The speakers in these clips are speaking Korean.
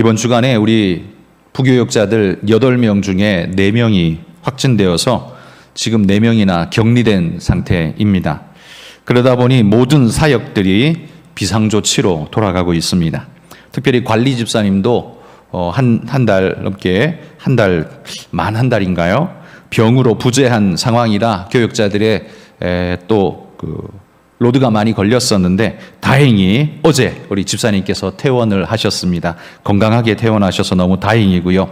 이번 주간에 우리 부교역자들 8명 중에 4명이 확진되어서 지금 4명이나 격리된 상태입니다. 그러다 보니 모든 사역들이 비상조치로 돌아가고 있습니다. 특별히 관리 집사님도 한 달 넘게, 만 한 달인가요? 병으로 부재한 상황이라 교역자들의 또 로드가 많이 걸렸었는데 다행히 어제 우리 집사님께서 퇴원을 하셨습니다. 건강하게 퇴원하셔서 너무 다행이고요.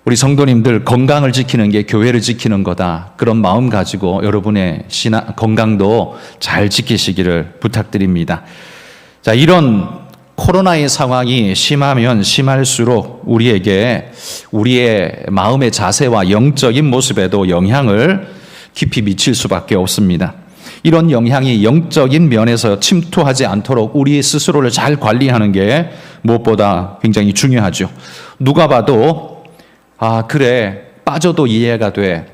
우리 성도님들 건강을 지키는 게 교회를 지키는 거다. 그런 마음 가지고 여러분의 건강도 잘 지키시기를 부탁드립니다. 자, 이런 코로나의 상황이 심하면 심할수록 우리에게 우리의 마음의 자세와 영적인 모습에도 영향을 깊이 미칠 수밖에 없습니다. 이런 영향이 영적인 면에서 침투하지 않도록 우리 스스로를 잘 관리하는 게 무엇보다 굉장히 중요하죠. 누가 봐도 그래 빠져도 이해가 돼,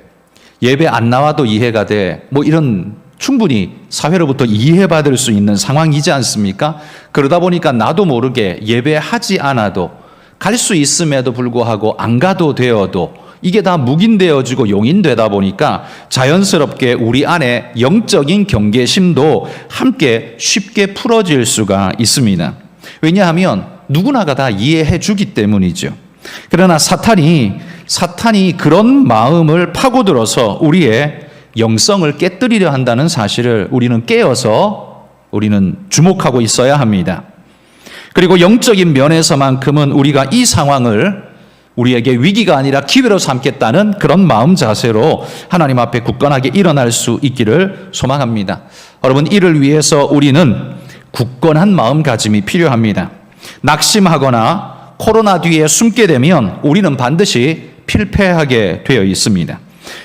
예배 안 나와도 이해가 돼, 뭐 이런 충분히 사회로부터 이해받을 수 있는 상황이지 않습니까? 그러다 보니까 나도 모르게 예배하지 않아도 갈 수 있음에도 불구하고 안 가도 되어도 이게 다 묵인되어지고 용인되다 보니까 자연스럽게 우리 안에 영적인 경계심도 함께 쉽게 풀어질 수가 있습니다. 왜냐하면 누구나가 다 이해해 주기 때문이죠. 그러나 사탄이 그런 마음을 파고들어서 우리의 영성을 깨뜨리려 한다는 사실을 우리는 깨어서 우리는 주목하고 있어야 합니다. 그리고 영적인 면에서만큼은 우리가 이 상황을 우리에게 위기가 아니라 기회로 삼겠다는 그런 마음 자세로 하나님 앞에 굳건하게 일어날 수 있기를 소망합니다. 여러분, 이를 위해서 우리는 굳건한 마음가짐이 필요합니다. 낙심하거나 코로나 뒤에 숨게 되면 우리는 반드시 필패하게 되어 있습니다.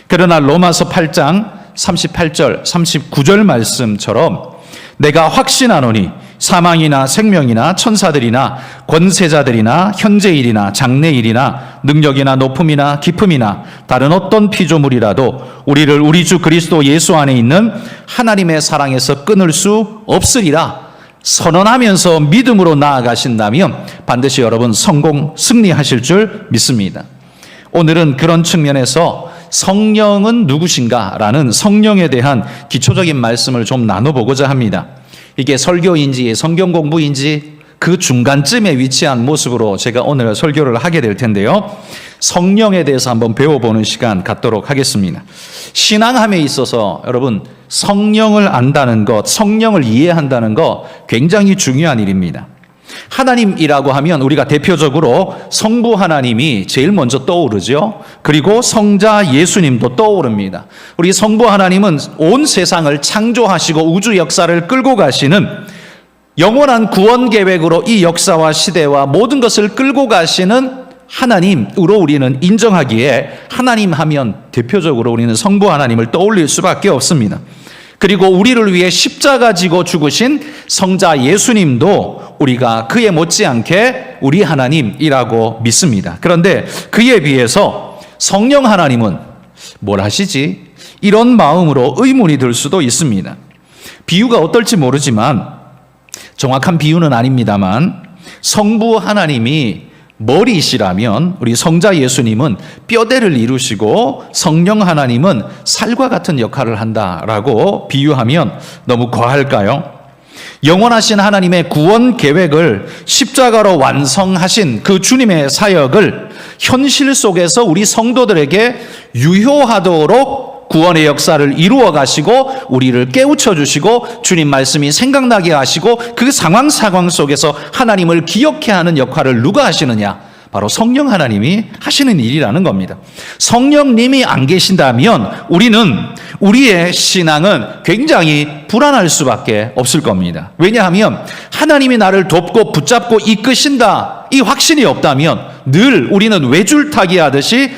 그러나 로마서 8장 38절, 39절 말씀처럼 내가 확신하노니 사망이나 생명이나 천사들이나 권세자들이나 현재일이나 장래일이나 능력이나 높음이나 깊음이나 다른 어떤 피조물이라도 우리를 우리 주 그리스도 예수 안에 있는 하나님의 사랑에서 끊을 수 없으리라 선언하면서 믿음으로 나아가신다면 반드시 여러분 승리하실 줄 믿습니다. 오늘은 그런 측면에서 성령은 누구신가라는 성령에 대한 기초적인 말씀을 좀 나눠보고자 합니다. 이게 설교인지 성경 공부인지 그 중간쯤에 위치한 모습으로 제가 오늘 설교를 하게 될 텐데요. 성령에 대해서 한번 배워보는 시간 갖도록 하겠습니다. 신앙함에 있어서 여러분 성령을 안다는 것, 성령을 이해한다는 것 굉장히 중요한 일입니다. 하나님이라고 하면 우리가 대표적으로 성부 하나님이 제일 먼저 떠오르죠. 그리고 성자 예수님도 떠오릅니다. 우리 성부 하나님은 온 세상을 창조하시고 우주 역사를 끌고 가시는 영원한 구원 계획으로 이 역사와 시대와 모든 것을 끌고 가시는 하나님으로 우리는 인정하기에 하나님 하면 대표적으로 우리는 성부 하나님을 떠올릴 수밖에 없습니다. 그리고 우리를 위해 십자가 지고 죽으신 성자 예수님도 우리가 그에 못지않게 우리 하나님이라고 믿습니다. 그런데 그에 비해서 성령 하나님은 뭘 하시지? 이런 마음으로 의문이 들 수도 있습니다. 비유가 어떨지 모르지만 정확한 비유는 아닙니다만 성부 하나님이 머리이시라면 우리 성자 예수님은 뼈대를 이루시고 성령 하나님은 살과 같은 역할을 한다라고 비유하면 너무 과할까요? 영원하신 하나님의 구원 계획을 십자가로 완성하신 그 주님의 사역을 현실 속에서 우리 성도들에게 유효하도록 구원의 역사를 이루어 가시고 우리를 깨우쳐 주시고 주님 말씀이 생각나게 하시고 그 상황 속에서 하나님을 기억해 하는 역할을 누가 하시느냐? 바로 성령 하나님이 하시는 일이라는 겁니다. 성령님이 안 계신다면 우리의 신앙은 굉장히 불안할 수밖에 없을 겁니다. 왜냐하면 하나님이 나를 돕고 붙잡고 이끄신다 이 확신이 없다면 늘 우리는 외줄타기 하듯이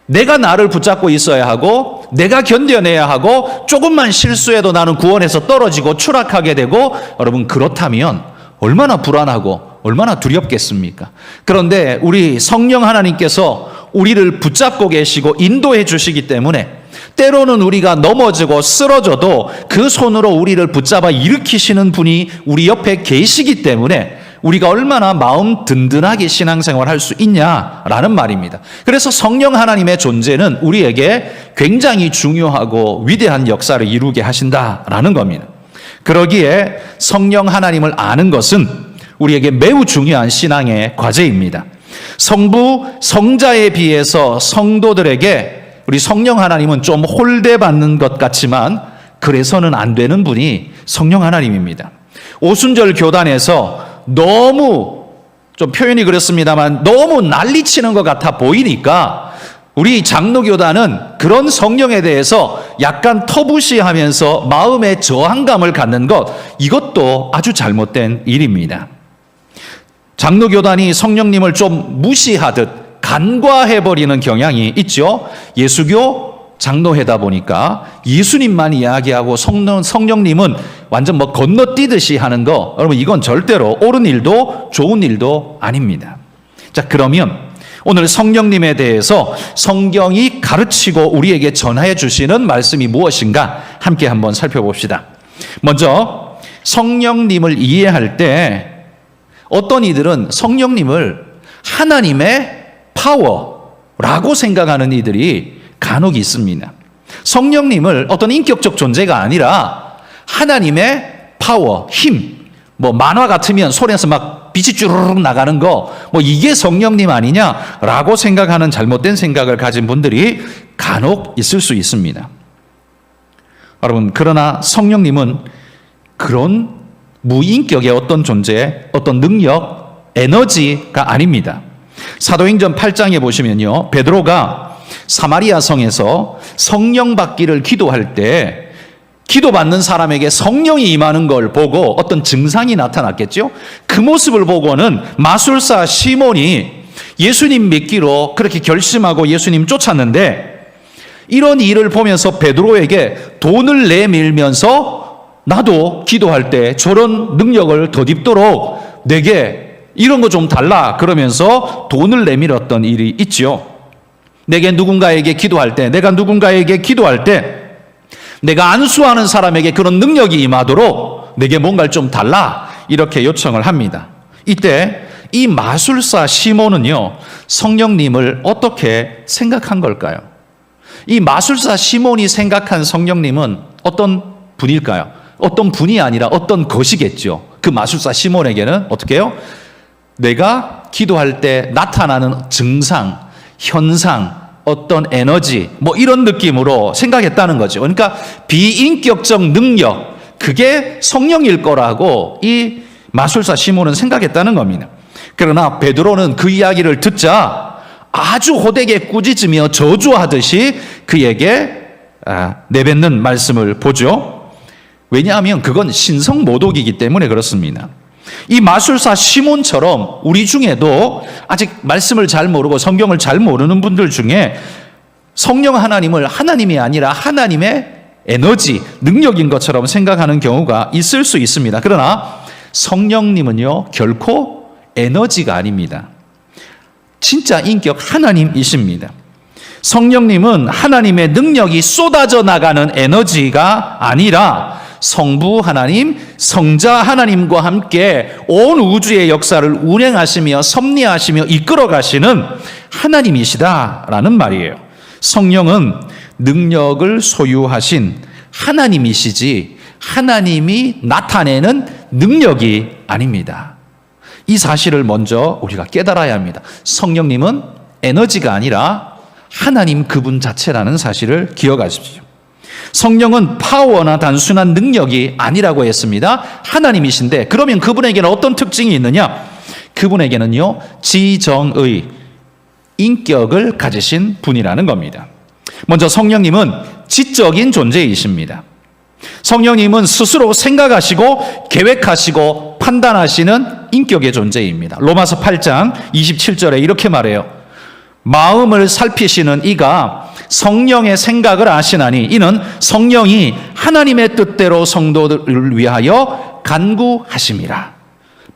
내가 나를 붙잡고 있어야 하고 내가 견뎌내야 하고 조금만 실수해도 나는 구원에서 떨어지고 추락하게 되고 여러분 그렇다면 얼마나 불안하고 얼마나 두렵겠습니까? 그런데 우리 성령 하나님께서 우리를 붙잡고 계시고 인도해 주시기 때문에 때로는 우리가 넘어지고 쓰러져도 그 손으로 우리를 붙잡아 일으키시는 분이 우리 옆에 계시기 때문에 우리가 얼마나 마음 든든하게 신앙생활 할 수 있냐라는 말입니다. 그래서 성령 하나님의 존재는 우리에게 굉장히 중요하고 위대한 역사를 이루게 하신다라는 겁니다. 그러기에 성령 하나님을 아는 것은 우리에게 매우 중요한 신앙의 과제입니다. 성부, 성자에 비해서 성도들에게 우리 성령 하나님은 좀 홀대받는 것 같지만 그래서는 안 되는 분이 성령 하나님입니다. 오순절 교단에서 너무, 좀 표현이 그렇습니다만 너무 난리치는 것 같아 보이니까 우리 장로교단은 그런 성령에 대해서 약간 터부시하면서 마음의 저항감을 갖는 것, 이것도 아주 잘못된 일입니다. 장로교단이 성령님을 좀 무시하듯 간과해버리는 경향이 있죠. 예수교 장로회다 보니까 예수님만 이야기하고 성령님은 완전 뭐 건너뛰듯이 하는 거, 여러분 이건 절대로 옳은 일도 좋은 일도 아닙니다. 자, 그러면 오늘 성령님에 대해서 성경이 가르치고 우리에게 전해 주시는 말씀이 무엇인가 함께 한번 살펴봅시다. 먼저 성령님을 이해할 때 어떤 이들은 성령님을 하나님의 파워라고 생각하는 이들이 간혹 있습니다. 성령님을 어떤 인격적 존재가 아니라 하나님의 파워, 힘, 뭐 만화 같으면 손에서 막 빛이 쭈르륵 나가는 거, 뭐 이게 성령님 아니냐라고 생각하는 잘못된 생각을 가진 분들이 간혹 있을 수 있습니다. 여러분, 그러나 성령님은 그런 무인격의 어떤 존재, 어떤 능력, 에너지가 아닙니다. 사도행전 8장에 보시면요, 베드로가 사마리아 성에서 성령 받기를 기도할 때 기도받는 사람에게 성령이 임하는 걸 보고 어떤 증상이 나타났겠죠? 그 모습을 보고는 마술사 시몬이 예수님 믿기로 그렇게 결심하고 예수님 쫓았는데, 이런 일을 보면서 베드로에게 돈을 내밀면서 나도 기도할 때 저런 능력을 덧입도록 내게 이런 거 좀 달라 그러면서 돈을 내밀었던 일이 있죠. 내가 누군가에게 기도할 때 내가 안수하는 사람에게 그런 능력이 임하도록 내게 뭔가를 좀 달라 이렇게 요청을 합니다. 이때 이 마술사 시몬은요, 성령님을 어떻게 생각한 걸까요? 이 마술사 시몬이 생각한 성령님은 어떤 분일까요? 어떤 분이 아니라 어떤 것이겠죠. 그 마술사 시몬에게는 어떻게 해요? 내가 기도할 때 나타나는 증상, 현상, 어떤 에너지, 뭐 이런 느낌으로 생각했다는 거죠. 그러니까 비인격적 능력, 그게 성령일 거라고 이 마술사 시몬은 생각했다는 겁니다. 그러나 베드로는 그 이야기를 듣자 아주 호되게 꾸짖으며 저주하듯이 그에게 내뱉는 말씀을 보죠. 왜냐하면 그건 신성모독이기 때문에 그렇습니다. 이 마술사 시몬처럼 우리 중에도 아직 말씀을 잘 모르고 성경을 잘 모르는 분들 중에 성령 하나님을 하나님이 아니라 하나님의 에너지, 능력인 것처럼 생각하는 경우가 있을 수 있습니다. 그러나 성령님은요, 결코 에너지가 아닙니다. 진짜 인격 하나님이십니다. 성령님은 하나님의 능력이 쏟아져 나가는 에너지가 아니라 성부 하나님, 성자 하나님과 함께 온 우주의 역사를 운행하시며 섭리하시며 이끌어 가시는 하나님이시다라는 말이에요. 성령은 능력을 소유하신 하나님이시지 하나님이 나타내는 능력이 아닙니다. 이 사실을 먼저 우리가 깨달아야 합니다. 성령님은 에너지가 아니라 하나님 그분 자체라는 사실을 기억하십시오. 성령은 파워나 단순한 능력이 아니라고 했습니다. 하나님이신데, 그러면 그분에게는 어떤 특징이 있느냐? 그분에게는요, 지정의 인격을 가지신 분이라는 겁니다. 먼저 성령님은 지적인 존재이십니다. 성령님은 스스로 생각하시고 계획하시고 판단하시는 인격의 존재입니다. 로마서 8장 27절에 이렇게 말해요. 마음을 살피시는 이가 성령의 생각을 아시나니 이는 성령이 하나님의 뜻대로 성도들을 위하여 간구하심이라.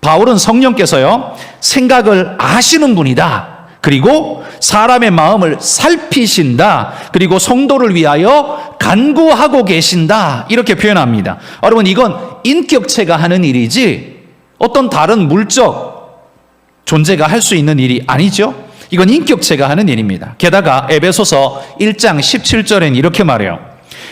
바울은 성령께서요, 생각을 아시는 분이다. 그리고 사람의 마음을 살피신다. 그리고 성도를 위하여 간구하고 계신다. 이렇게 표현합니다. 여러분, 이건 인격체가 하는 일이지 어떤 다른 물적 존재가 할 수 있는 일이 아니죠. 이건 인격체가 하는 일입니다. 게다가 에베소서 1장 17절엔 이렇게 말해요.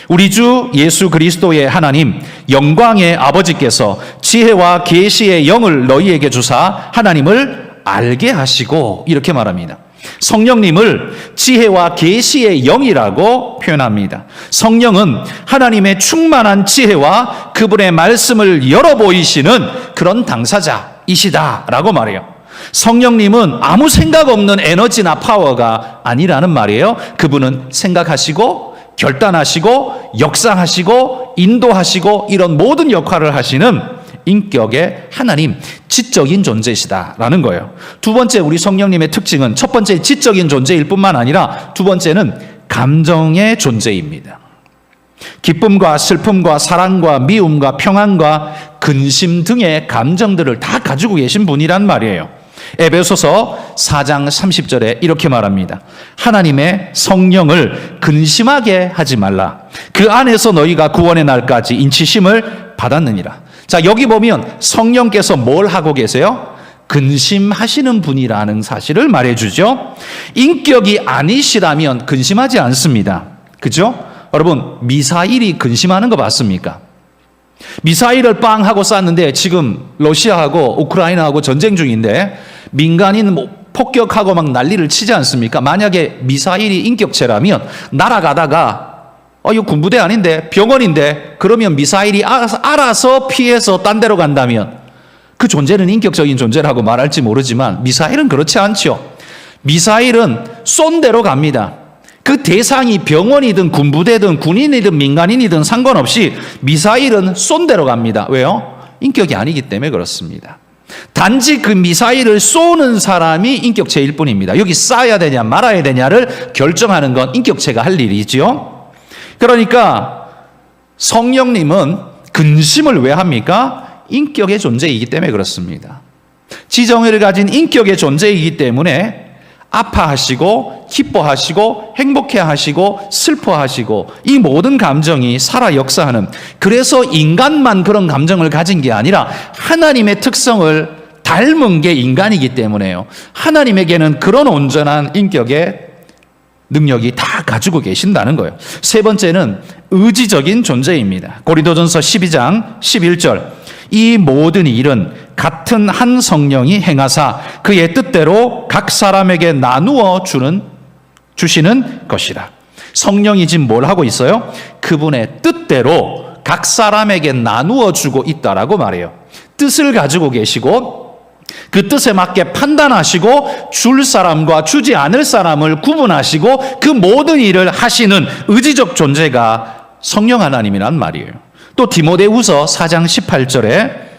우리 주 예수 그리스도의 하나님 영광의 아버지께서 지혜와 계시의 영을 너희에게 주사 하나님을 알게 하시고, 이렇게 말합니다. 성령님을 지혜와 계시의 영이라고 표현합니다. 성령은 하나님의 충만한 지혜와 그분의 말씀을 열어 보이시는 그런 당사자이시다라고 말해요. 성령님은 아무 생각 없는 에너지나 파워가 아니라는 말이에요. 그분은 생각하시고 결단하시고 역사하시고 인도하시고 이런 모든 역할을 하시는 인격의 하나님, 지적인 존재시다라는 거예요. 두 번째, 우리 성령님의 특징은 첫 번째 지적인 존재일 뿐만 아니라 두 번째는 감정의 존재입니다. 기쁨과 슬픔과 사랑과 미움과 평안과 근심 등의 감정들을 다 가지고 계신 분이란 말이에요. 에베소서 4장 30절에 이렇게 말합니다. 하나님의 성령을 근심하게 하지 말라. 그 안에서 너희가 구원의 날까지 인치심을 받았느니라. 자, 여기 보면 성령께서 뭘 하고 계세요? 근심하시는 분이라는 사실을 말해주죠. 인격이 아니시라면 근심하지 않습니다. 그죠? 여러분, 미사일이 근심하는 거 봤습니까? 미사일을 빵 하고 쐈는데 지금 러시아하고 우크라이나하고 전쟁 중인데 민간인 폭격하고 막 난리를 치지 않습니까? 만약에 미사일이 인격체라면 날아가다가 이거 군부대 아닌데 병원인데 그러면 미사일이 알아서 피해서 딴 데로 간다면 그 존재는 인격적인 존재라고 말할지 모르지만 미사일은 그렇지 않죠. 미사일은 쏜 대로 갑니다. 그 대상이 병원이든 군부대든 군인이든 민간인이든 상관없이 미사일은 쏜 대로 갑니다. 왜요? 인격이 아니기 때문에 그렇습니다. 단지 그 미사일을 쏘는 사람이 인격체일 뿐입니다. 여기 쏴야 되냐 말아야 되냐를 결정하는 건 인격체가 할 일이지요. 그러니까 성령님은 근심을 왜 합니까? 인격의 존재이기 때문에 그렇습니다. 지정의를 가진 인격의 존재이기 때문에 아파하시고 기뻐하시고 행복해하시고 슬퍼하시고 이 모든 감정이 살아 역사하는, 그래서 인간만 그런 감정을 가진 게 아니라 하나님의 특성을 닮은 게 인간이기 때문에요. 하나님에게는 그런 온전한 인격의 능력이 다 가지고 계신다는 거예요. 세 번째는 의지적인 존재입니다. 고린도전서 12장 11절 이 모든 일은 같은 한 성령이 행하사 그의 뜻대로 각 사람에게 나누어 주시는 것이라. 성령이 지금 뭘 하고 있어요? 그분의 뜻대로 각 사람에게 나누어 주고 있다라고 말해요. 뜻을 가지고 계시고 그 뜻에 맞게 판단하시고 줄 사람과 주지 않을 사람을 구분하시고 그 모든 일을 하시는 의지적 존재가 성령 하나님이란 말이에요. 또 디모데후서 4장 18절에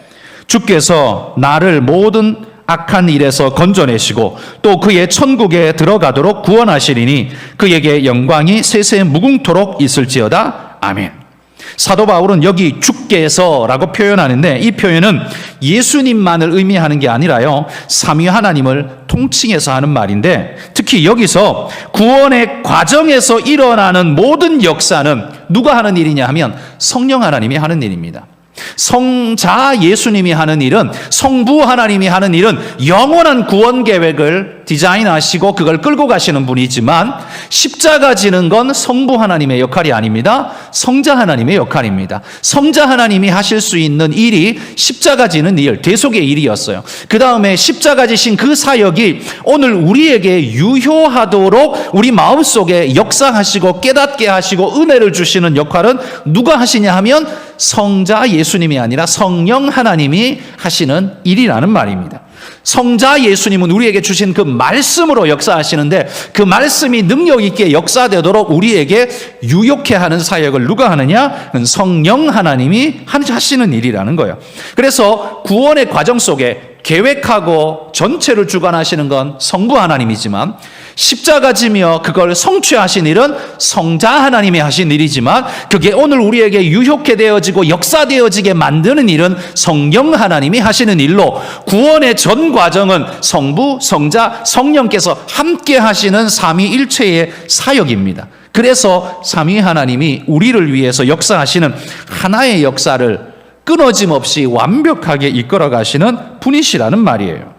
주께서 나를 모든 악한 일에서 건져내시고 또 그의 천국에 들어가도록 구원하시리니 그에게 영광이 세세 무궁토록 있을지어다. 아멘. 사도 바울은 여기 주께서라고 표현하는데 이 표현은 예수님만을 의미하는 게 아니라요, 삼위 하나님을 통칭해서 하는 말인데, 특히 여기서 구원의 과정에서 일어나는 모든 역사는 누가 하는 일이냐 하면 성령 하나님이 하는 일입니다. 성자 예수님이 하는 일은, 성부 하나님이 하는 일은 영원한 구원 계획을 디자인하시고 그걸 끌고 가시는 분이지만 십자가 지는 건 성부 하나님의 역할이 아닙니다. 성자 하나님의 역할입니다. 성자 하나님이 하실 수 있는 일이 십자가 지는 일, 대속의 일이었어요. 그 다음에 십자가 지신 그 사역이 오늘 우리에게 유효하도록 우리 마음속에 역사하시고 깨닫게 하시고 은혜를 주시는 역할은 누가 하시냐 하면 성자 예수님이 아니라 성령 하나님이 하시는 일이라는 말입니다. 성자 예수님은 우리에게 주신 그 말씀으로 역사하시는데 그 말씀이 능력 있게 역사되도록 우리에게 유욕해 하는 사역을 누가 하느냐? 성령 하나님이 하시는 일이라는 거예요. 그래서 구원의 과정 속에 계획하고 전체를 주관하시는 건 성부 하나님이지만 십자가 지며 그걸 성취하신 일은 성자 하나님이 하신 일이지만 그게 오늘 우리에게 유효케 되어지고 역사되어지게 만드는 일은 성령 하나님이 하시는 일로, 구원의 전 과정은 성부, 성자, 성령께서 함께 하시는 삼위일체의 사역입니다. 그래서 삼위 하나님이 우리를 위해서 역사하시는 하나의 역사를 끊어짐 없이 완벽하게 이끌어 가시는 분이시라는 말이에요.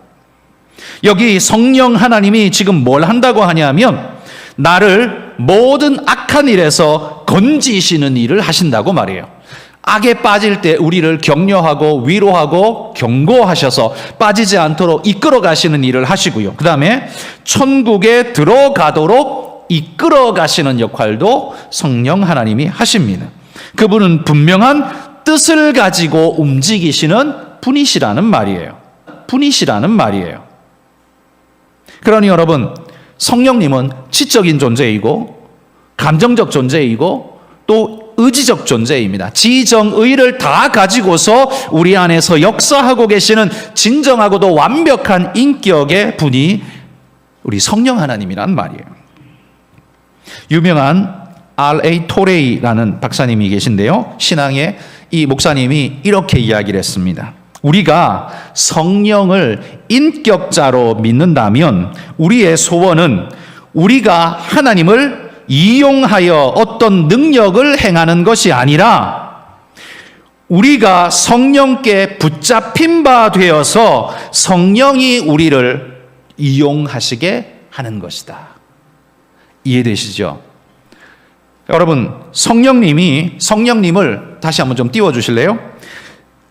여기 성령 하나님이 지금 뭘 한다고 하냐면 나를 모든 악한 일에서 건지시는 일을 하신다고 말해요. 악에 빠질 때 우리를 격려하고 위로하고 경고하셔서 빠지지 않도록 이끌어 가시는 일을 하시고요. 그 다음에 천국에 들어가도록 이끌어 가시는 역할도 성령 하나님이 하십니다. 그분은 분명한 뜻을 가지고 움직이시는 분이시라는 말이에요. 분이시라는 말이에요. 그러니 여러분, 성령님은 지적인 존재이고 감정적 존재이고 또 의지적 존재입니다. 지정의를 다 가지고서 우리 안에서 역사하고 계시는 진정하고도 완벽한 인격의 분이 우리 성령 하나님이란 말이에요. 유명한 R.A. 토레이라는 박사님이 계신데요. 신앙의 이 목사님이 이렇게 이야기를 했습니다. 우리가 성령을 인격자로 믿는다면 우리의 소원은 우리가 하나님을 이용하여 어떤 능력을 행하는 것이 아니라 우리가 성령께 붙잡힌 바 되어서 성령이 우리를 이용하시게 하는 것이다. 이해되시죠? 여러분, 성령님을 다시 한번 좀 띄워주실래요?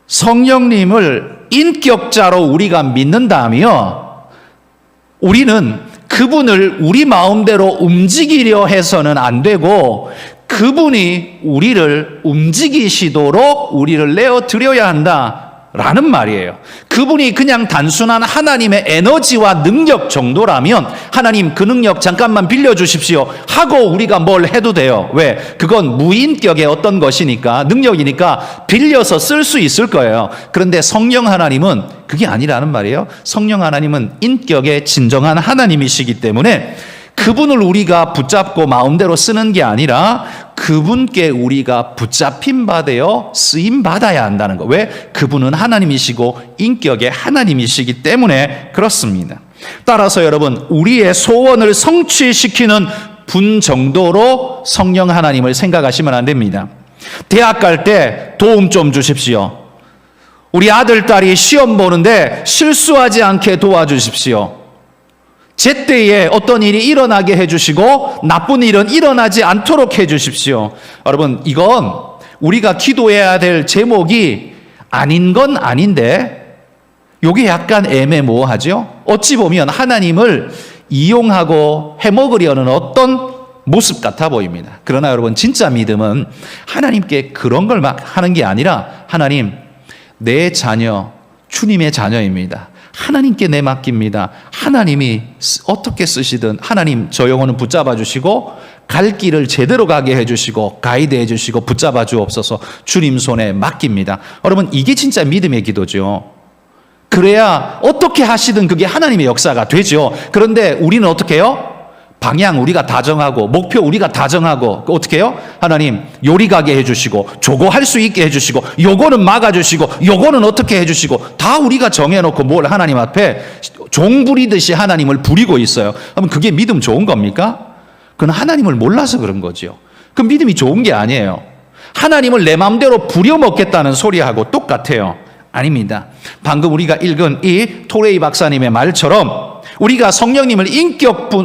성령님을 인격자로 우리가 믿는다면 우리는 그분을 우리 마음대로 움직이려 해서는 안 되고 그분이 우리를 움직이시도록 우리를 내어드려야 한다라는 말이에요. 그분이 그냥 단순한 하나님의 에너지와 능력 정도라면 하나님 그 능력 잠깐만 빌려주십시오 하고 우리가 뭘 해도 돼요. 왜? 그건 무인격의 어떤 것이니까 능력이니까 빌려서 쓸 수 있을 거예요. 그런데 성령 하나님은 그게 아니라는 말이에요. 성령 하나님은 인격의 진정한 하나님이시기 때문에 그분을 우리가 붙잡고 마음대로 쓰는 게 아니라 그분께 우리가 붙잡힌 바 되어 쓰임 받아야 한다는 거. 왜? 그분은 하나님이시고 인격의 하나님이시기 때문에 그렇습니다. 따라서 여러분, 우리의 소원을 성취시키는 분 정도로 성령 하나님을 생각하시면 안 됩니다. 대학 갈 때 도움 좀 주십시오. 우리 아들, 딸이 시험 보는데 실수하지 않게 도와주십시오. 제때에 어떤 일이 일어나게 해주시고 나쁜 일은 일어나지 않도록 해주십시오. 여러분, 이건 우리가 기도해야 될 제목이 아닌 건 아닌데 이게 약간 애매모호하죠. 어찌 보면 하나님을 이용하고 해먹으려는 어떤 모습 같아 보입니다. 그러나 여러분, 진짜 믿음은 하나님께 그런 걸 막 하는 게 아니라 하나님, 내 자녀 주님의 자녀입니다. 하나님께 내맡깁니다. 하나님이 어떻게 쓰시든 하나님 저 영혼은 붙잡아 주시고 갈 길을 제대로 가게 해주시고 가이드해 주시고 붙잡아 주옵소서. 주님 손에 맡깁니다. 여러분, 이게 진짜 믿음의 기도죠. 그래야 어떻게 하시든 그게 하나님의 역사가 되죠. 그런데 우리는 어떻게 해요? 방향 우리가 다 정하고 목표 우리가 다 정하고 어떻게 해요? 하나님 요리 가게 해주시고 저거 할 수 있게 해주시고 요거는 막아주시고 요거는 어떻게 해주시고 다 우리가 정해놓고 뭘 하나님 앞에 종 부리듯이 하나님을 부리고 있어요. 그럼 그게 믿음 좋은 겁니까? 그건 하나님을 몰라서 그런 거죠. 그 믿음이 좋은 게 아니에요. 하나님을 내 마음대로 부려먹겠다는 소리하고 똑같아요. 아닙니다. 방금 우리가 읽은 이 토레이 박사님의 말처럼 우리가 성령님을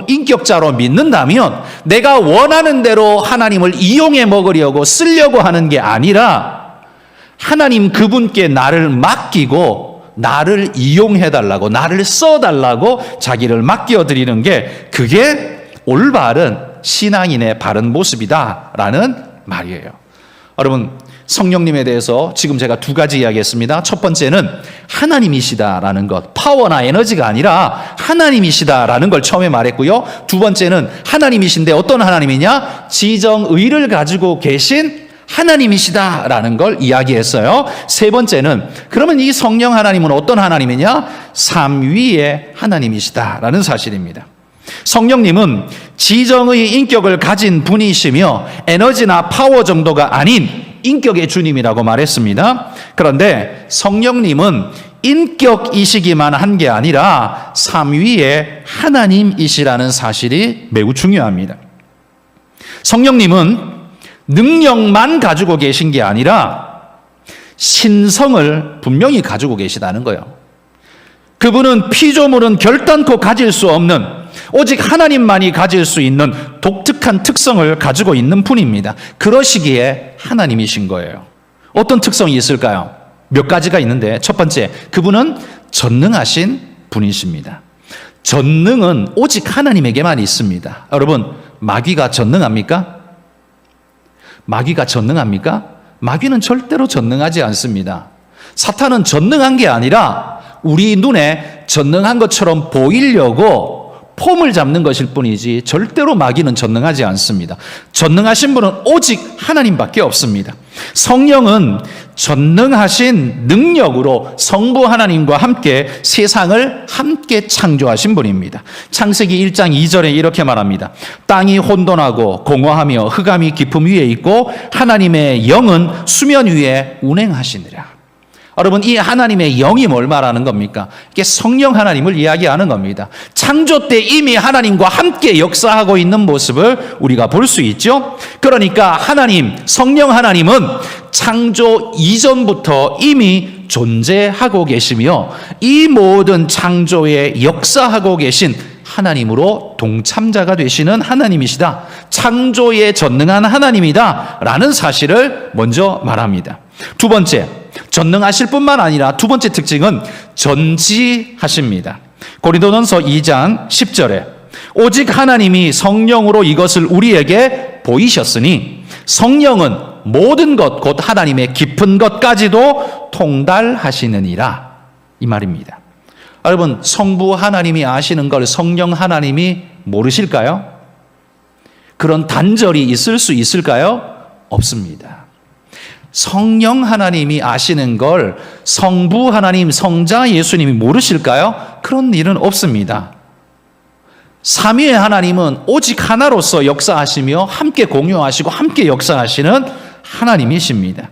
인격자로 믿는다면 내가 원하는 대로 하나님을 이용해 먹으려고 쓰려고 하는 게 아니라 하나님 그분께 나를 맡기고 나를 이용해달라고 나를 써달라고 자기를 맡겨드리는 게 그게 올바른 신앙인의 바른 모습이다라는 말이에요. 여러분, 성령님에 대해서 지금 제가 두 가지 이야기했습니다. 첫 번째는 하나님이시다라는 것, 파워나 에너지가 아니라 하나님이시다라는 걸 처음에 말했고요. 두 번째는 하나님이신데 어떤 하나님이냐? 지정의를 가지고 계신 하나님이시다라는 걸 이야기했어요. 세 번째는 그러면 이 성령 하나님은 어떤 하나님이냐? 삼위의 하나님이시다라는 사실입니다. 성령님은 지정의 인격을 가진 분이시며 에너지나 파워 정도가 아닌 인격의 주님이라고 말했습니다. 그런데 성령님은 인격이시기만 한 게 아니라 삼위의 하나님이시라는 사실이 매우 중요합니다. 성령님은 능력만 가지고 계신 게 아니라 신성을 분명히 가지고 계시다는 거예요. 그분은 피조물은 결단코 가질 수 없는, 오직 하나님만이 가질 수 있는 독특한 특성을 가지고 있는 분입니다. 그러시기에 하나님이신 거예요. 어떤 특성이 있을까요? 몇 가지가 있는데, 첫 번째, 그분은 전능하신 분이십니다. 전능은 오직 하나님에게만 있습니다. 여러분, 마귀가 전능합니까? 마귀가 전능합니까? 마귀는 절대로 전능하지 않습니다. 사탄은 전능한 게 아니라 우리 눈에 전능한 것처럼 보이려고 폼을 잡는 것일 뿐이지 절대로 마귀는 전능하지 않습니다. 전능하신 분은 오직 하나님밖에 없습니다. 성령은 전능하신 능력으로 성부 하나님과 함께 세상을 함께 창조하신 분입니다. 창세기 1장 2절에 이렇게 말합니다. 땅이 혼돈하고 공허하며 흑암이 깊음 위에 있고 하나님의 영은 수면 위에 운행하시니라. 여러분, 이 하나님의 영이 뭘 말하는 겁니까? 이게 성령 하나님을 이야기하는 겁니다. 창조 때 이미 하나님과 함께 역사하고 있는 모습을 우리가 볼 수 있죠. 그러니까 하나님, 성령 하나님은 창조 이전부터 이미 존재하고 계시며 이 모든 창조에 역사하고 계신 하나님으로 동참자가 되시는 하나님이시다. 창조에 전능한 하나님이다 라는 사실을 먼저 말합니다. 두 번째, 전능하실 뿐만 아니라 두 번째 특징은 전지하십니다. 고린도전서 2장 10절에 오직 하나님이 성령으로 이것을 우리에게 보이셨으니 성령은 모든 것 곧 하나님의 깊은 것까지도 통달하시느니라, 이 말입니다. 여러분, 성부 하나님이 아시는 걸 성령 하나님이 모르실까요? 그런 단절이 있을 수 있을까요? 없습니다. 성령 하나님이 아시는 걸 성부 하나님, 성자 예수님이 모르실까요? 그런 일은 없습니다. 삼위의 하나님은 오직 하나로서 역사하시며 함께 공유하시고 함께 역사하시는 하나님이십니다.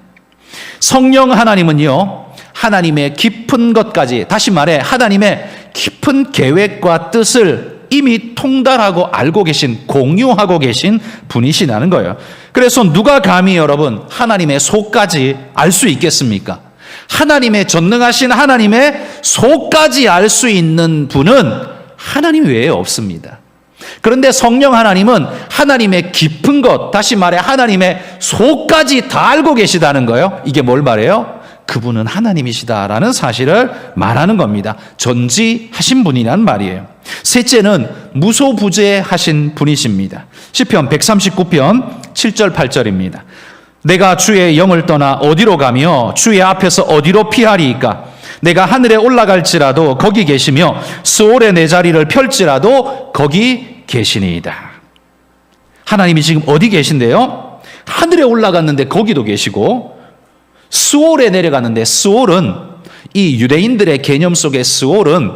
성령 하나님은요, 하나님의 깊은 것까지, 다시 말해 하나님의 깊은 계획과 뜻을 이미 통달하고 알고 계신, 공유하고 계신 분이시라는 거예요. 그래서 누가 감히 여러분 하나님의 속까지 알 수 있겠습니까? 하나님의 전능하신 하나님의 속까지 알 수 있는 분은 하나님 외에 없습니다. 그런데 성령 하나님은 하나님의 깊은 것, 다시 말해 하나님의 속까지 다 알고 계시다는 거예요. 이게 뭘 말해요? 그분은 하나님이시다라는 사실을 말하는 겁니다. 전지하신 분이란 말이에요. 셋째는 무소부재하신 분이십니다. 시편 139편 7절 8절입니다. 내가 주의 영을 떠나 어디로 가며 주의 앞에서 어디로 피하리이까? 내가 하늘에 올라갈지라도 거기 계시며 스올에 내 자리를 펼지라도 거기 계시니이다. 하나님이 지금 어디 계신데요? 하늘에 올라갔는데 거기도 계시고, 스올에 내려갔는데, 스올은 이 유대인들의 개념 속의 스올은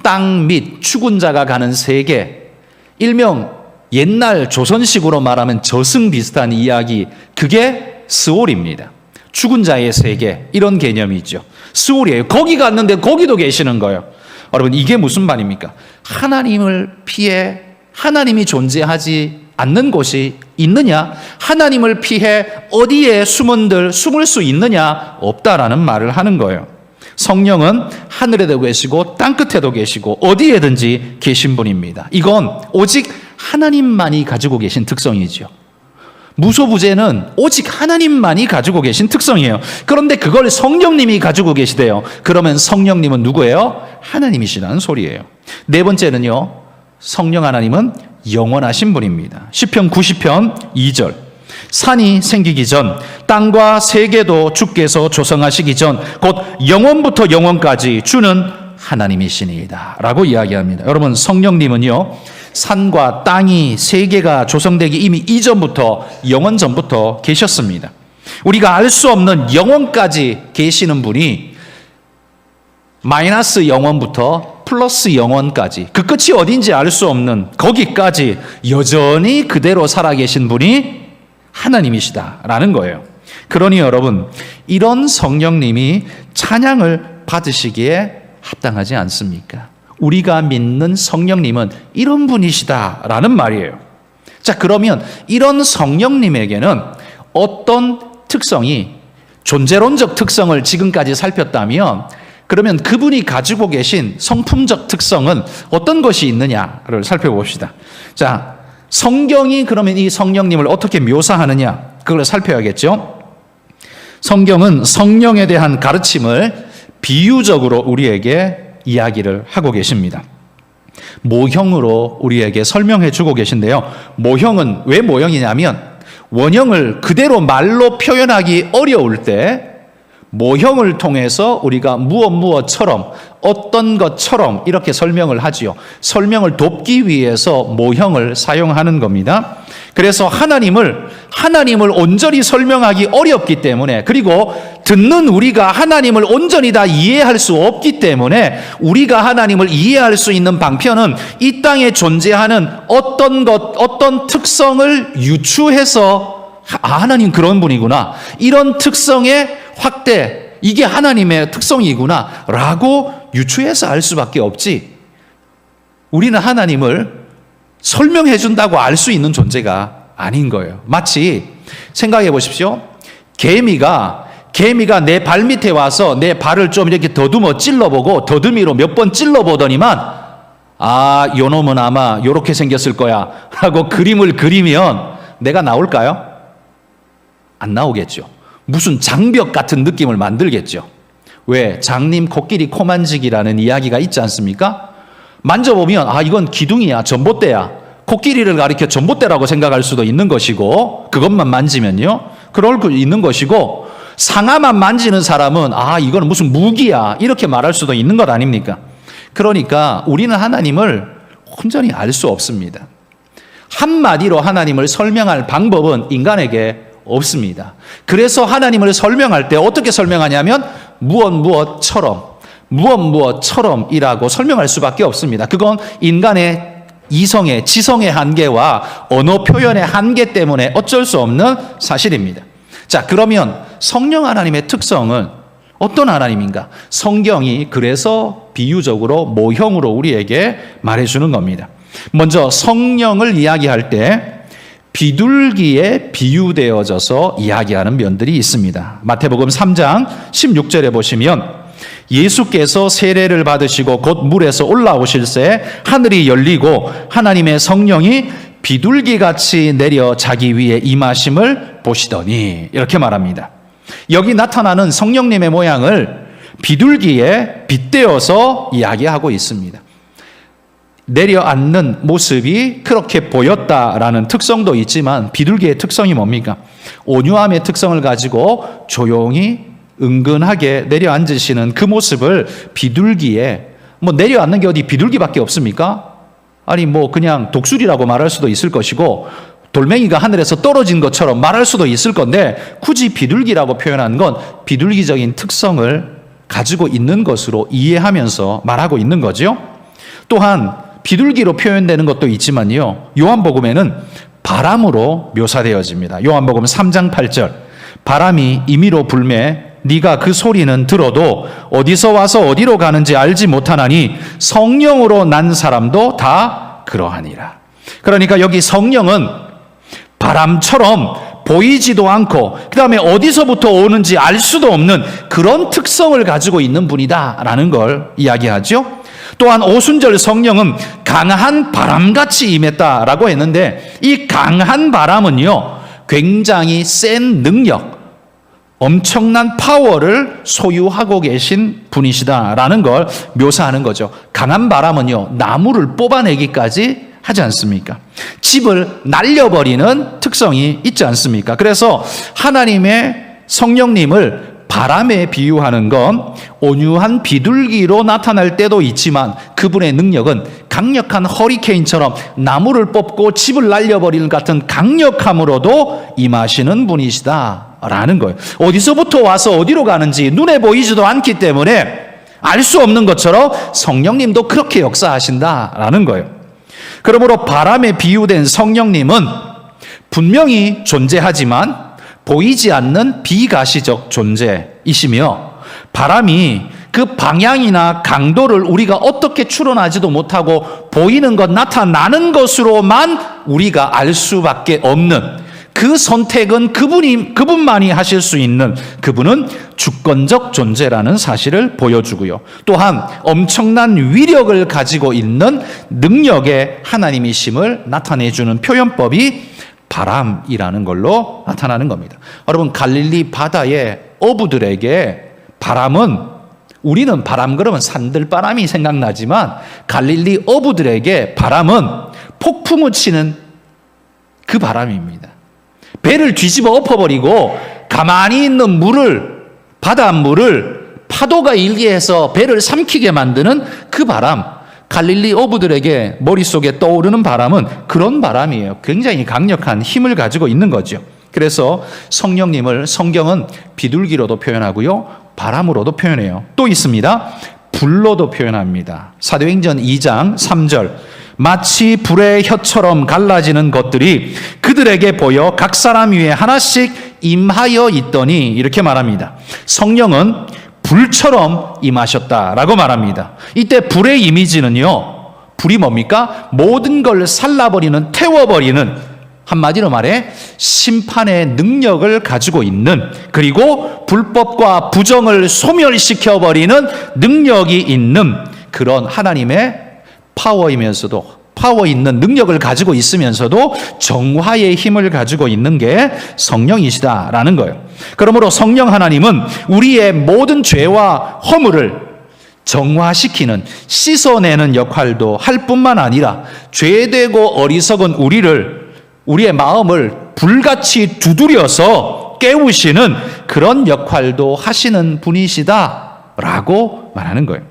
땅 밑 죽은 자가 가는 세계, 일명 옛날 조선식으로 말하면 저승 비슷한 이야기, 그게 스올입니다. 죽은 자의 세계, 이런 개념이죠. 스올이에요. 거기 갔는데 거기도 계시는 거예요. 여러분, 이게 무슨 말입니까? 하나님을 피해 하나님이 존재하지 않는 곳이 있느냐? 하나님을 피해 어디에 숨을 수 있느냐? 없다라는 말을 하는 거예요. 성령은 하늘에도 계시고 땅끝에도 계시고 어디에든지 계신 분입니다. 이건 오직 하나님만이 가지고 계신 특성이죠. 무소부재는 오직 하나님만이 가지고 계신 특성이에요. 그런데 그걸 성령님이 가지고 계시대요. 그러면 성령님은 누구예요? 하나님이시라는 소리예요. 네 번째는요, 성령 하나님은 영원하신 분입니다. 시편 90편 2절. 산이 생기기 전, 땅과 세계도 주께서 조성하시기 전, 곧 영원부터 영원까지 주는 하나님이시니이다 라고 이야기합니다. 여러분, 성령님은요, 산과 땅이, 세계가 조성되기 이미 이전부터, 영원 전부터 계셨습니다. 우리가 알 수 없는 영원까지 계시는 분이 마이너스 영원부터 플러스 영원까지, 그 끝이 어딘지 알 수 없는 거기까지 여전히 그대로 살아계신 분이 하나님이시다라는 거예요. 그러니 여러분, 이런 성령님이 찬양을 받으시기에 합당하지 않습니까? 우리가 믿는 성령님은 이런 분이시다라는 말이에요. 자, 그러면 이런 성령님에게는 어떤 특성이 존재론적 특성을 지금까지 살폈다면 그러면 그분이 가지고 계신 성품적 특성은 어떤 것이 있느냐를 살펴봅시다. 자, 성경이 그러면 이 성령님을 어떻게 묘사하느냐, 그걸 살펴야겠죠. 성경은 성령에 대한 가르침을 비유적으로 우리에게 이야기를 하고 계십니다. 모형으로 우리에게 설명해 주고 계신데요. 모형은 왜 모형이냐면 원형을 그대로 말로 표현하기 어려울 때 모형을 통해서 우리가 무엇처럼 어떤 것처럼 이렇게 설명을 하지요. 설명을 돕기 위해서 모형을 사용하는 겁니다. 그래서 하나님을 온전히 설명하기 어렵기 때문에, 그리고 듣는 우리가 하나님을 온전히 다 이해할 수 없기 때문에 우리가 하나님을 이해할 수 있는 방편은 이 땅에 존재하는 어떤 특성을 유추해서 하나님 그런 분이구나, 이런 특성의 확대, 이게 하나님의 특성이구나 라고 유추해서 알 수밖에 없지, 우리는 하나님을 설명해 준다고 알 수 있는 존재가 아닌 거예요. 마치 생각해 보십시오. 개미가 내 발 밑에 와서 내 발을 좀 이렇게 더듬어 찔러보고 더듬이로 몇 번 찔러보더니만 요 놈은 아마 요렇게 생겼을 거야 하고 그림을 그리면 내가 나올까요? 안 나오겠죠. 무슨 장벽 같은 느낌을 만들겠죠. 왜? 장님 코끼리 코만지기라는 이야기가 있지 않습니까? 만져보면 이건 기둥이야, 전봇대야, 코끼리를 가리켜 전봇대라고 생각할 수도 있는 것이고, 그것만 만지면요 그럴 수 있는 것이고, 상아만 만지는 사람은 이건 무슨 무기야 이렇게 말할 수도 있는 것 아닙니까? 그러니까 우리는 하나님을 온전히 알 수 없습니다. 한마디로 하나님을 설명할 방법은 인간에게 없습니다. 그래서 하나님을 설명할 때 어떻게 설명하냐면 무엇처럼이라고 설명할 수밖에 없습니다. 그건 인간의 이성의, 지성의 한계와 언어 표현의 한계 때문에 어쩔 수 없는 사실입니다. 자, 그러면 성령 하나님의 특성은 어떤 하나님인가? 성경이 그래서 비유적으로 모형으로 우리에게 말해주는 겁니다. 먼저 성령을 이야기할 때 비둘기에 비유되어져서 이야기하는 면들이 있습니다. 마태복음 3장 16절에 보시면 예수께서 세례를 받으시고 곧 물에서 올라오실새 하늘이 열리고 하나님의 성령이 비둘기같이 내려 자기 위에 임하심을 보시더니, 이렇게 말합니다. 여기 나타나는 성령님의 모양을 비둘기에 빗대어서 이야기하고 있습니다. 내려앉는 모습이 그렇게 보였다라는 특성도 있지만 비둘기의 특성이 뭡니까? 온유함의 특성을 가지고 조용히 은근하게 내려앉으시는 그 모습을 비둘기에, 내려앉는 게 어디 비둘기밖에 없습니까? 아니 그냥 독수리라고 말할 수도 있을 것이고 돌멩이가 하늘에서 떨어진 것처럼 말할 수도 있을 건데, 굳이 비둘기라고 표현한 건 비둘기적인 특성을 가지고 있는 것으로 이해하면서 말하고 있는 거죠. 또한 비둘기로 표현되는 것도 있지만요, 요한복음에는 바람으로 묘사되어집니다. 요한복음 3장 8절, 바람이 임의로 불매 네가 그 소리는 들어도 어디서 와서 어디로 가는지 알지 못하나니 성령으로 난 사람도 다 그러하니라. 그러니까 여기 성령은 바람처럼 보이지도 않고 그 다음에 어디서부터 오는지 알 수도 없는 그런 특성을 가지고 있는 분이다라는 걸 이야기하죠. 또한 오순절 성령은 강한 바람같이 임했다라고 했는데, 이 강한 바람은요 굉장히 센 능력, 엄청난 파워를 소유하고 계신 분이시다라는 걸 묘사하는 거죠. 강한 바람은요 나무를 뽑아내기까지 하지 않습니까? 집을 날려버리는 특성이 있지 않습니까? 그래서 하나님의 성령님을 바람에 비유하는 건 온유한 비둘기로 나타날 때도 있지만 그분의 능력은 강력한 허리케인처럼 나무를 뽑고 집을 날려버리는 같은 강력함으로도 임하시는 분이시다라는 거예요. 어디서부터 와서 어디로 가는지 눈에 보이지도 않기 때문에 알 수 없는 것처럼 성령님도 그렇게 역사하신다라는 거예요. 그러므로 바람에 비유된 성령님은 분명히 존재하지만 보이지 않는 비가시적 존재이시며, 바람이 그 방향이나 강도를 우리가 어떻게 추론하지도 못하고 보이는 것, 나타나는 것으로만 우리가 알 수밖에 없는 그 선택은 그분만이 하실 수 있는, 그분은 주권적 존재라는 사실을 보여주고요. 또한 엄청난 위력을 가지고 있는 능력의 하나님이심을 나타내주는 표현법이 바람이라는 걸로 나타나는 겁니다. 여러분, 갈릴리 바다의 어부들에게 바람은, 우리는 바람 그러면 산들바람이 생각나지만 갈릴리 어부들에게 바람은 폭풍을 치는 그 바람입니다. 배를 뒤집어 엎어버리고 가만히 있는 물을, 바닷물을 파도가 일게 해서 배를 삼키게 만드는 그 바람, 갈릴리 어부들에게 머릿속에 떠오르는 바람은 그런 바람이에요. 굉장히 강력한 힘을 가지고 있는 거죠. 그래서 성령님을 성경은 비둘기로도 표현하고요, 바람으로도 표현해요. 또 있습니다. 불로도 표현합니다. 사도행전 2장 3절, 마치 불의 혀처럼 갈라지는 것들이 그들에게 보여 각 사람 위에 하나씩 임하여 있더니, 이렇게 말합니다. 성령은 불처럼 임하셨다라고 말합니다. 이때 불의 이미지는요, 불이 뭡니까? 모든 걸 살라버리는, 태워버리는, 한마디로 말해 심판의 능력을 가지고 있는, 그리고 불법과 부정을 소멸시켜버리는 능력이 있는 그런 하나님의 파워 있는 능력을 가지고 있으면서도 정화의 힘을 가지고 있는 게 성령이시다라는 거예요. 그러므로 성령 하나님은 우리의 모든 죄와 허물을 정화시키는, 씻어내는 역할도 할 뿐만 아니라 죄되고 어리석은 우리의 마음을 불같이 두드려서 깨우시는 그런 역할도 하시는 분이시다라고 말하는 거예요.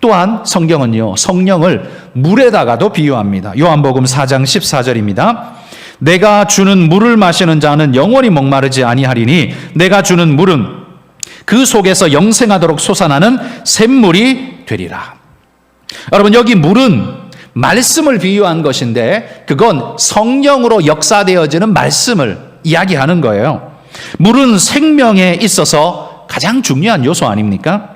또한 성경은요, 성령을 물에다가도 비유합니다. 요한복음 4장 14절입니다. 내가 주는 물을 마시는 자는 영원히 목마르지 아니하리니 내가 주는 물은 그 속에서 영생하도록 솟아나는 샘물이 되리라. 여러분, 여기 물은 말씀을 비유한 것인데 그건 성령으로 역사되어지는 말씀을 이야기하는 거예요. 물은 생명에 있어서 가장 중요한 요소 아닙니까?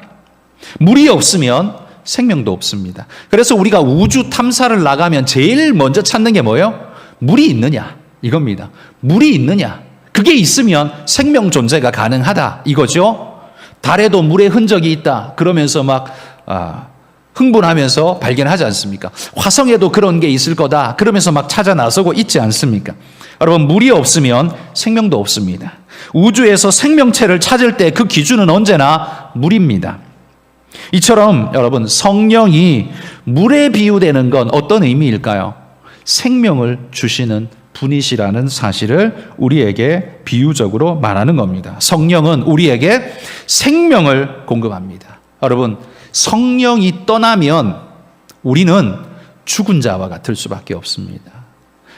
물이 없으면 생명도 없습니다. 그래서 우리가 우주 탐사를 나가면 제일 먼저 찾는 게 뭐예요? 물이 있느냐, 이겁니다. 물이 있느냐, 그게 있으면 생명 존재가 가능하다, 이거죠. 달에도 물의 흔적이 있다 그러면서 막 흥분하면서 발견하지 않습니까? 화성에도 그런 게 있을 거다 그러면서 막 찾아 나서고 있지 않습니까? 여러분, 물이 없으면 생명도 없습니다. 우주에서 생명체를 찾을 때 그 기준은 언제나 물입니다. 이처럼 여러분, 성령이 물에 비유되는 건 어떤 의미일까요? 생명을 주시는 분이시라는 사실을 우리에게 비유적으로 말하는 겁니다. 성령은 우리에게 생명을 공급합니다. 여러분, 성령이 떠나면 우리는 죽은 자와 같을 수밖에 없습니다.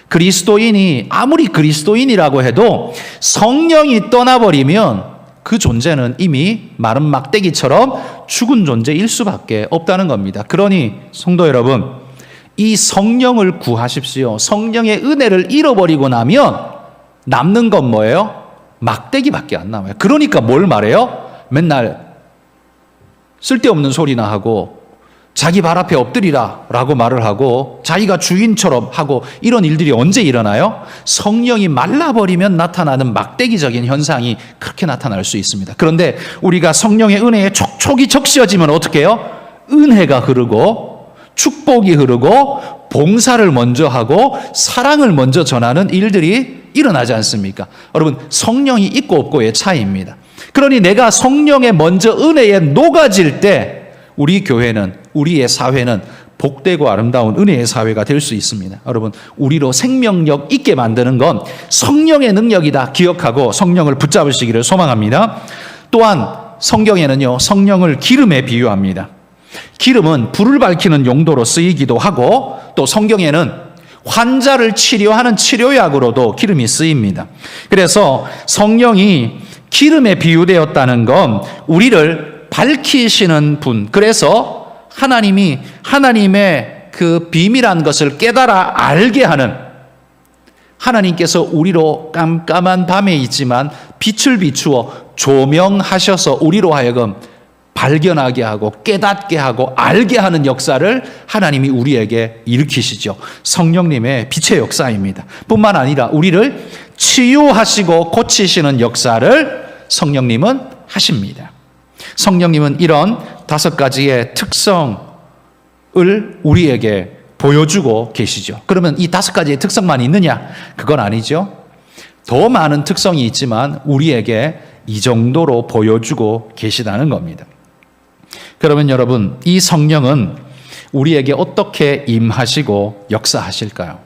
그리스도인이 아무리 그리스도인이라고 해도 성령이 떠나버리면 그 존재는 이미 마른 막대기처럼 죽은 존재일 수밖에 없다는 겁니다. 그러니 성도 여러분, 이 성령을 구하십시오. 성령의 은혜를 잃어버리고 나면 남는 건 뭐예요? 막대기밖에 안 남아요. 그러니까 뭘 말해요? 맨날 쓸데없는 소리나 하고 자기 발 앞에 엎드리라 라고 말을 하고 자기가 주인처럼 하고, 이런 일들이 언제 일어나요? 성령이 말라버리면 나타나는 막대기적인 현상이 그렇게 나타날 수 있습니다. 그런데 우리가 성령의 은혜에 촉촉이 적셔지면 어떻게 해요? 은혜가 흐르고 축복이 흐르고 봉사를 먼저 하고 사랑을 먼저 전하는 일들이 일어나지 않습니까? 여러분, 성령이 있고 없고의 차이입니다. 그러니 내가 성령에 먼저 은혜에 녹아질 때 우리 교회는, 우리의 사회는 복되고 아름다운 은혜의 사회가 될 수 있습니다. 여러분, 우리로 생명력 있게 만드는 건 성령의 능력이다 기억하고 성령을 붙잡으시기를 소망합니다. 또한 성경에는요, 성령을 기름에 비유합니다. 기름은 불을 밝히는 용도로 쓰이기도 하고, 또 성경에는 환자를 치료하는 치료약으로도 기름이 쓰입니다. 그래서 성령이 기름에 비유되었다는 건 우리를 밝히시는 분, 그래서 하나님이 하나님의 그 비밀한 것을 깨달아 알게 하는, 하나님께서 우리로 깜깜한 밤에 있지만 빛을 비추어 조명하셔서 우리로 하여금 발견하게 하고 깨닫게 하고 알게 하는 역사를 하나님이 우리에게 일으키시죠. 성령님의 빛의 역사입니다. 뿐만 아니라 우리를 치유하시고 고치시는 역사를 성령님은 하십니다. 성령님은 이런 5가지의 특성을 우리에게 보여주고 계시죠. 그러면 이 5가지의 특성만 있느냐? 그건 아니죠. 더 많은 특성이 있지만 우리에게 이 정도로 보여주고 계시다는 겁니다. 그러면 여러분, 이 성령은 우리에게 어떻게 임하시고 역사하실까요?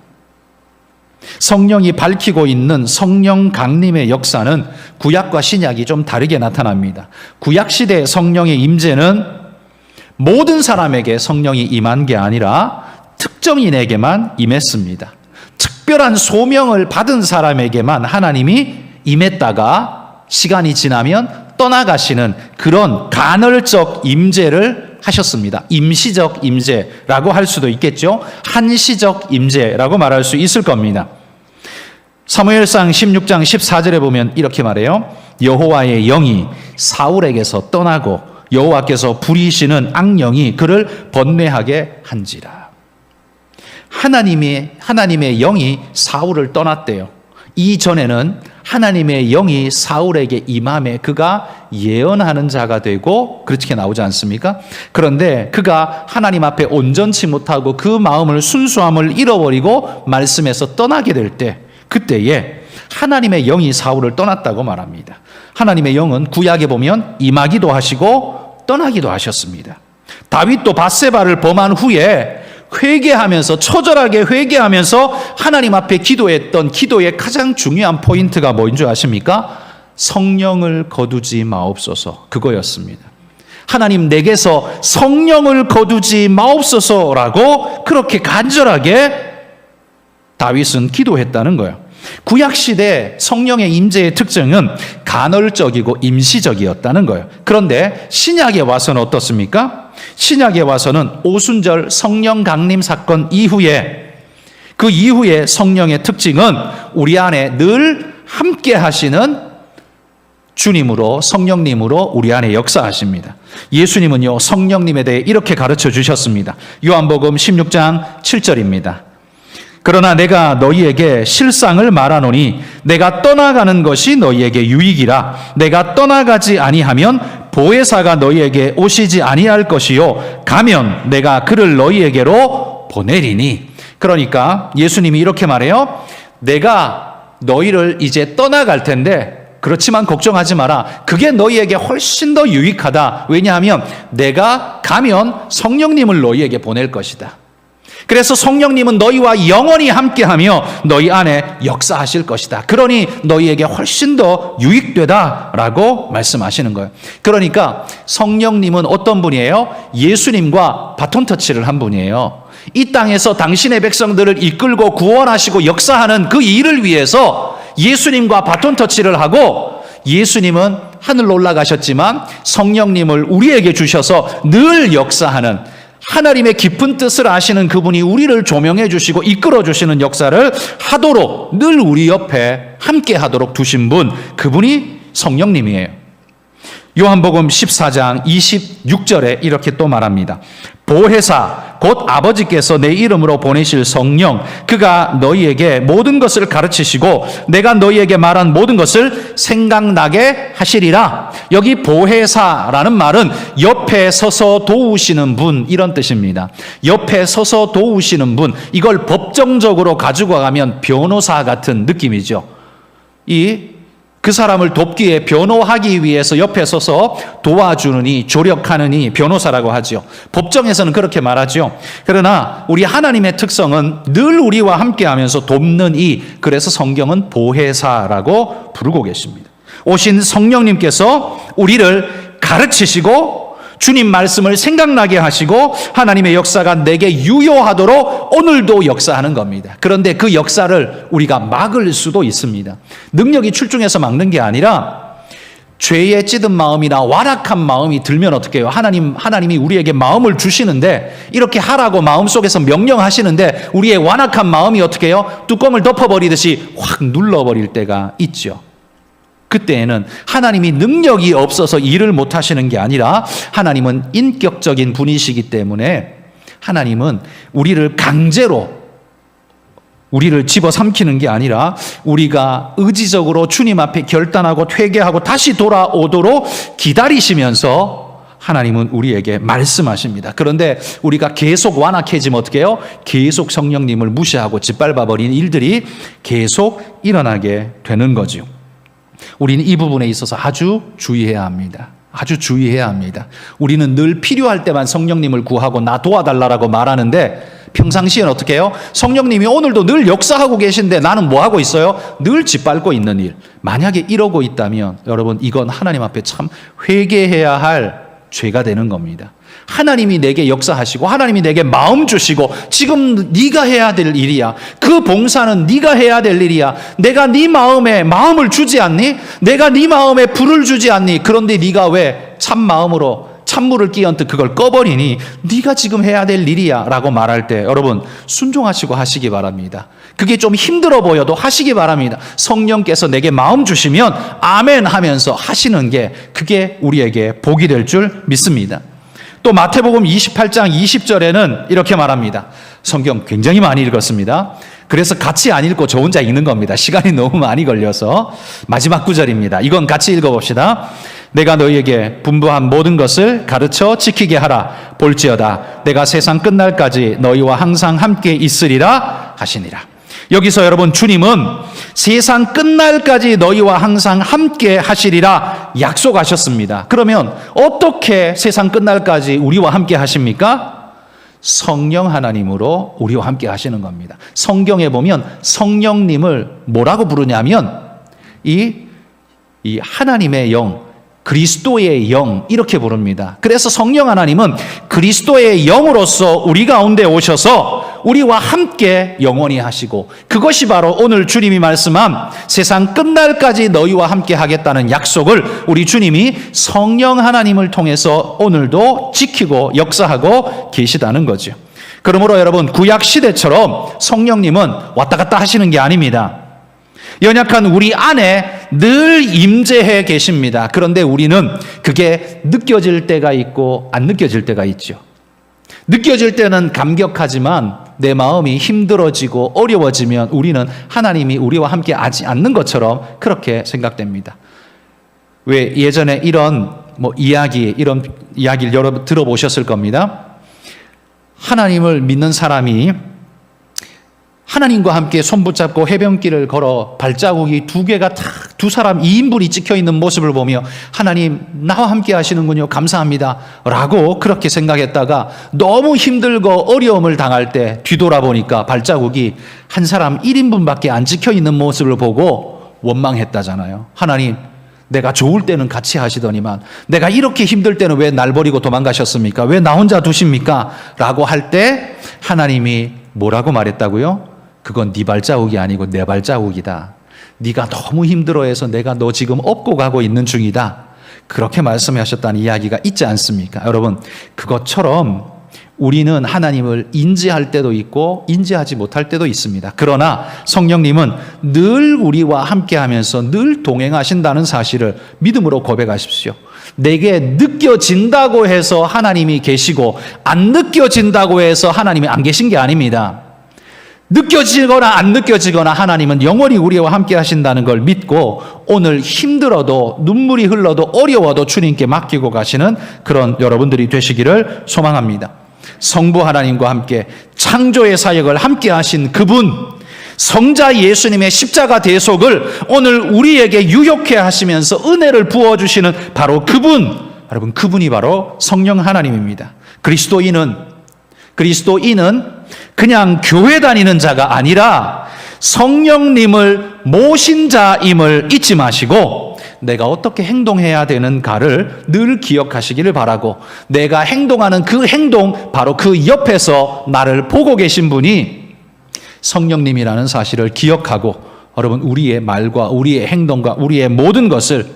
성령이 밝히고 있는 성령 강림의 역사는 구약과 신약이 좀 다르게 나타납니다. 구약 시대의 성령의 임재는 모든 사람에게 성령이 임한 게 아니라 특정인에게만 임했습니다. 특별한 소명을 받은 사람에게만 하나님이 임했다가 시간이 지나면 떠나가시는 그런 간헐적 임재를 하셨습니다. 임시적 임재라고 할 수도 있겠죠. 한시적 임재라고 말할 수 있을 겁니다. 사무엘상 16장 14절에 보면 이렇게 말해요. 여호와의 영이 사울에게서 떠나고 여호와께서 부리시는 악령이 그를 번뇌하게 한지라. 하나님의 영이 사울을 떠났대요. 이전에는 하나님의 영이 사울에게 임함에 그가 예언하는 자가 되고 그렇게 나오지 않습니까? 그런데 그가 하나님 앞에 온전치 못하고 그 마음을 순수함을 잃어버리고 말씀에서 떠나게 될 때, 그때에 하나님의 영이 사울을 떠났다고 말합니다. 하나님의 영은 구약에 보면 임하기도 하시고 떠나기도 하셨습니다. 다윗도 밧세바를 범한 후에 회개하면서, 처절하게 회개하면서 하나님 앞에 기도했던 기도의 가장 중요한 포인트가 뭐인 줄 아십니까? 성령을 거두지 마옵소서, 그거였습니다. 하나님, 내게서 성령을 거두지 마옵소서라고 그렇게 간절하게 다윗은 기도했다는 거예요. 구약시대 성령의 임재의 특징은 간헐적이고 임시적이었다는 거예요. 그런데 신약에 와서는 어떻습니까? 신약에 와서는 오순절 성령 강림 사건 이후에, 그 이후에 성령의 특징은 우리 안에 늘 함께 하시는 주님으로, 성령님으로 우리 안에 역사하십니다. 예수님은요, 성령님에 대해 이렇게 가르쳐 주셨습니다. 요한복음 16장 7절입니다. 그러나 내가 너희에게 실상을 말하노니 내가 떠나가는 것이 너희에게 유익이라. 내가 떠나가지 아니하면 보혜사가 너희에게 오시지 아니할 것이요 가면 내가 그를 너희에게로 보내리니. 그러니까 예수님이 이렇게 말해요. 내가 너희를 이제 떠나갈 텐데 그렇지만 걱정하지 마라. 그게 너희에게 훨씬 더 유익하다. 왜냐하면 내가 가면 성령님을 너희에게 보낼 것이다. 그래서 성령님은 너희와 영원히 함께하며 너희 안에 역사하실 것이다. 그러니 너희에게 훨씬 더 유익되다라고 말씀하시는 거예요. 그러니까 성령님은 어떤 분이에요? 예수님과 바톤 터치를 한 분이에요. 이 땅에서 당신의 백성들을 이끌고 구원하시고 역사하는 그 일을 위해서 예수님과 바톤 터치를 하고, 예수님은 하늘로 올라가셨지만 성령님을 우리에게 주셔서 늘 역사하는, 하나님의 깊은 뜻을 아시는 그분이 우리를 조명해 주시고 이끌어 주시는 역사를 하도록 늘 우리 옆에 함께 하도록 두신 분, 그분이 성령님이에요. 요한복음 14장 26절에 이렇게 또 말합니다. 보혜사 곧 아버지께서 내 이름으로 보내실 성령, 그가 너희에게 모든 것을 가르치시고 내가 너희에게 말한 모든 것을 생각나게 하시리라. 여기 보혜사라는 말은 옆에 서서 도우시는 분, 이런 뜻입니다. 옆에 서서 도우시는 분, 이걸 법정적으로 가지고 가면 변호사 같은 느낌이죠. 그 사람을 돕기에, 변호하기 위해서 옆에 서서 도와주느니, 조력하느니 변호사라고 하죠. 법정에서는 그렇게 말하죠. 그러나 우리 하나님의 특성은 늘 우리와 함께하면서 돕는 그래서 성경은 보혜사라고 부르고 계십니다. 오신 성령님께서 우리를 가르치시고 주님 말씀을 생각나게 하시고 하나님의 역사가 내게 유효하도록 오늘도 역사하는 겁니다. 그런데 그 역사를 우리가 막을 수도 있습니다. 능력이 출중해서 막는 게 아니라 죄에 찌든 마음이나 완악한 마음이 들면 어떻게 해요? 하나님이 우리에게 마음을 주시는데, 이렇게 하라고 마음속에서 명령하시는데 우리의 완악한 마음이 어떻게 해요? 뚜껑을 덮어버리듯이 확 눌러버릴 때가 있죠. 그때에는 하나님이 능력이 없어서 일을 못하시는 게 아니라 하나님은 인격적인 분이시기 때문에 하나님은 우리를 강제로 우리를 집어삼키는 게 아니라 우리가 의지적으로 주님 앞에 결단하고 회개하고 다시 돌아오도록 기다리시면서 하나님은 우리에게 말씀하십니다. 그런데 우리가 계속 완악해지면 어떻게 해요? 계속 성령님을 무시하고 짓밟아 버리는 일들이 계속 일어나게 되는 거죠. 우리는 이 부분에 있어서 아주 주의해야 합니다. 아주 주의해야 합니다. 우리는 늘 필요할 때만 성령님을 구하고 나 도와달라고 말하는데 평상시엔 어떻게 해요? 성령님이 오늘도 늘 역사하고 계신데 나는 뭐 하고 있어요? 늘 짓밟고 있는 일. 만약에 이러고 있다면 여러분 이건 하나님 앞에 참 회개해야 할 죄가 되는 겁니다. 하나님이 내게 역사하시고 하나님이 내게 마음 주시고 지금 네가 해야 될 일이야. 그 봉사는 네가 해야 될 일이야. 내가 네 마음에 마음을 주지 않니? 내가 네 마음에 불을 주지 않니? 그런데 네가 왜 참마음으로 찬물을 끼얹듯 그걸 꺼버리니? 네가 지금 해야 될 일이야 라고 말할 때 여러분 순종하시고 하시기 바랍니다. 그게 좀 힘들어 보여도 하시기 바랍니다. 성령께서 내게 마음 주시면 아멘 하면서 하시는 게 그게 우리에게 복이 될 줄 믿습니다. 또 마태복음 28장 20절에는 이렇게 말합니다. 성경 굉장히 많이 읽었습니다. 그래서 같이 안 읽고 저 혼자 읽는 겁니다. 시간이 너무 많이 걸려서. 마지막 구절입니다. 이건 같이 읽어봅시다. 내가 너희에게 분부한 모든 것을 가르쳐 지키게 하라. 볼지어다 내가 세상 끝날까지 너희와 항상 함께 있으리라 하시니라. 여기서 여러분 주님은 세상 끝날까지 너희와 항상 함께 하시리라 약속하셨습니다. 그러면 어떻게 세상 끝날까지 우리와 함께 하십니까? 성령 하나님으로 우리와 함께 하시는 겁니다. 성경에 보면 성령님을 뭐라고 부르냐면 이 하나님의 영, 그리스도의 영 이렇게 부릅니다. 그래서 성령 하나님은 그리스도의 영으로서 우리 가운데 오셔서 우리와 함께 영원히 하시고 그것이 바로 오늘 주님이 말씀한 세상 끝날까지 너희와 함께 하겠다는 약속을 우리 주님이 성령 하나님을 통해서 오늘도 지키고 역사하고 계시다는 거죠. 그러므로 여러분 구약 시대처럼 성령님은 왔다 갔다 하시는 게 아닙니다. 연약한 우리 안에 늘 임재해 계십니다. 그런데 우리는 그게 느껴질 때가 있고 안 느껴질 때가 있죠. 느껴질 때는 감격하지만 내 마음이 힘들어지고 어려워지면 우리는 하나님이 우리와 함께 하지 않는 것처럼 그렇게 생각됩니다. 왜 예전에 이런 이런 이야기를 여러분 들어보셨을 겁니다. 하나님을 믿는 사람이 하나님과 함께 손붙잡고 해변길을 걸어 발자국이 2개가 딱 2사람 2인분이 찍혀있는 모습을 보며 하나님 나와 함께 하시는군요. 감사합니다. 라고 그렇게 생각했다가 너무 힘들고 어려움을 당할 때 뒤돌아보니까 발자국이 한 사람 1인분밖에 안 찍혀있는 모습을 보고 원망했다잖아요. 하나님 내가 좋을 때는 같이 하시더니만 내가 이렇게 힘들 때는 왜 날 버리고 도망가셨습니까? 왜 나 혼자 두십니까? 라고 할 때 하나님이 뭐라고 말했다고요? 그건 네 발자국이 아니고 내 발자국이다. 네가 너무 힘들어해서 내가 너 지금 업고 가고 있는 중이다. 그렇게 말씀하셨다는 이야기가 있지 않습니까? 여러분 그것처럼 우리는 하나님을 인지할 때도 있고 인지하지 못할 때도 있습니다. 그러나 성령님은 늘 우리와 함께하면서 늘 동행하신다는 사실을 믿음으로 고백하십시오. 내게 느껴진다고 해서 하나님이 계시고 안 느껴진다고 해서 하나님이 안 계신 게 아닙니다. 느껴지거나 안 느껴지거나 하나님은 영원히 우리와 함께 하신다는 걸 믿고 오늘 힘들어도 눈물이 흘러도 어려워도 주님께 맡기고 가시는 그런 여러분들이 되시기를 소망합니다. 성부 하나님과 함께 창조의 사역을 함께 하신 그분, 성자 예수님의 십자가 대속을 오늘 우리에게 유효케 하시면서 은혜를 부어주시는 바로 그분, 여러분 그분이 바로 성령 하나님입니다. 그리스도인은 그냥 교회 다니는 자가 아니라 성령님을 모신 자임을 잊지 마시고 내가 어떻게 행동해야 되는가를 늘 기억하시기를 바라고 내가 행동하는 그 행동 바로 그 옆에서 나를 보고 계신 분이 성령님이라는 사실을 기억하고 여러분 우리의 말과 우리의 행동과 우리의 모든 것을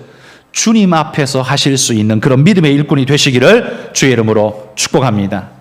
주님 앞에서 하실 수 있는 그런 믿음의 일꾼이 되시기를 주의 이름으로 축복합니다.